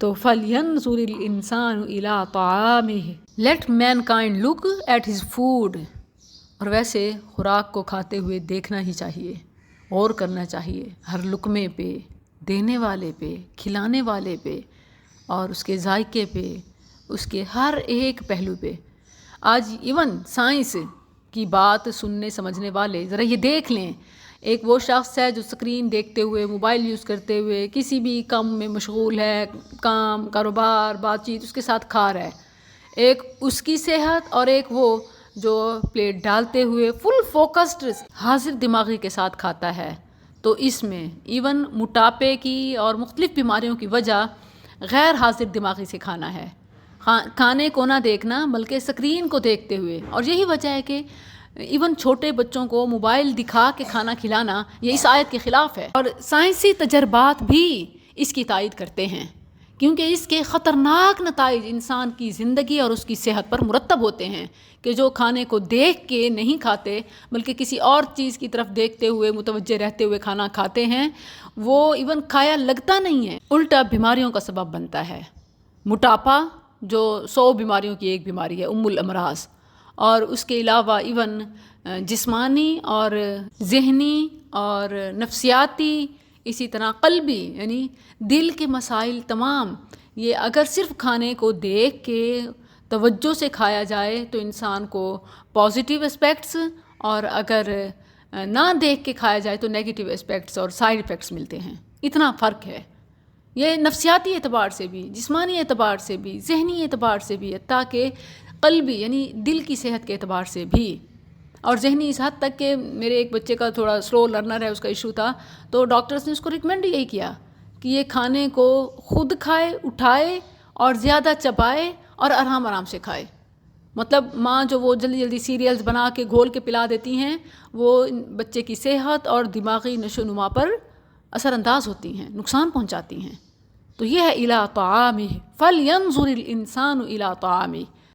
تو فَلْيَنْظُرِ الْإِنسَانُ إِلَىٰ طَعَامِهِ، let man kind look at his food. اور ویسے خوراک کو کھاتے ہوئے دیکھنا ہی چاہیے، غور کرنا چاہیے ہر لقمے پہ، دینے والے پہ، کھلانے والے پہ، اور اس کے ذائقے پہ، اس کے ہر ایک پہلو پہ. آج ایون سائنس کی بات سننے سمجھنے والے ذرا یہ دیکھ لیں، ایک وہ شخص ہے جو اسکرین دیکھتے ہوئے، موبائل یوز کرتے ہوئے، کسی بھی کام میں مشغول ہے، کام، کاروبار، بات چیت، اس کے ساتھ کھا رہا ہے. ایک اس کی صحت اور ایک وہ جو پلیٹ ڈالتے ہوئے فل فوکسڈ حاضر دماغی کے ساتھ کھاتا ہے. تو اس میں ایون موٹاپے کی اور مختلف بیماریوں کی وجہ غیر حاضر دماغی سے کھانا ہے، کھانے کو نہ دیکھنا بلکہ اسکرین کو دیکھتے ہوئے. اور یہی وجہ ہے کہ ایون چھوٹے بچوں کو موبائل دکھا کے کھانا کھلانا یہ اس آیت کے خلاف ہے، اور سائنسی تجربات بھی اس کی تائید کرتے ہیں، کیونکہ اس کے خطرناک نتائج انسان کی زندگی اور اس کی صحت پر مرتب ہوتے ہیں. کہ جو کھانے کو دیکھ کے نہیں کھاتے بلکہ کسی اور چیز کی طرف دیکھتے ہوئے متوجہ رہتے ہوئے کھانا کھاتے ہیں، وہ ایون کھایا لگتا نہیں ہے، الٹا بیماریوں کا سبب بنتا ہے. موٹاپا جو 100 بیماریوں کی ایک بیماری ہے، الامراض، اور اس کے علاوہ ایون جسمانی اور ذہنی اور نفسیاتی، اسی طرح قلبی یعنی دل کے مسائل تمام، یہ اگر صرف کھانے کو دیکھ کے توجہ سے کھایا جائے تو انسان کو پازیٹیو اسپیکٹس، اور اگر نہ دیکھ کے کھایا جائے تو نیگیٹیو اسپیکٹس اور سائیڈ ایفیکٹس ملتے ہیں. اتنا فرق ہے. یہ نفسیاتی اعتبار سے بھی، جسمانی اعتبار سے بھی، ذہنی اعتبار سے بھی، حتیٰ کہ قلبی یعنی دل کی صحت کے اعتبار سے بھی، اور ذہنی اس حد تک کہ میرے ایک بچے کا تھوڑا سلو لرنر ہے، اس کا ایشو تھا، تو ڈاکٹرز نے اس کو ریکمینڈ یہی کیا کہ یہ کھانے کو خود کھائے، اٹھائے اور زیادہ چبائے اور آرام آرام سے کھائے. مطلب ماں جو وہ جلدی جلدی سیریلز بنا کے گھول کے پلا دیتی ہیں، وہ بچے کی صحت اور دماغی نشو و نما پر اثر انداز ہوتی ہیں، نقصان پہنچاتی ہیں. تو یہ ہے اِلیٰ طعامہ فَلْيَنْظُرِ الْإِنسَانُ إِلیٰ طعامہ.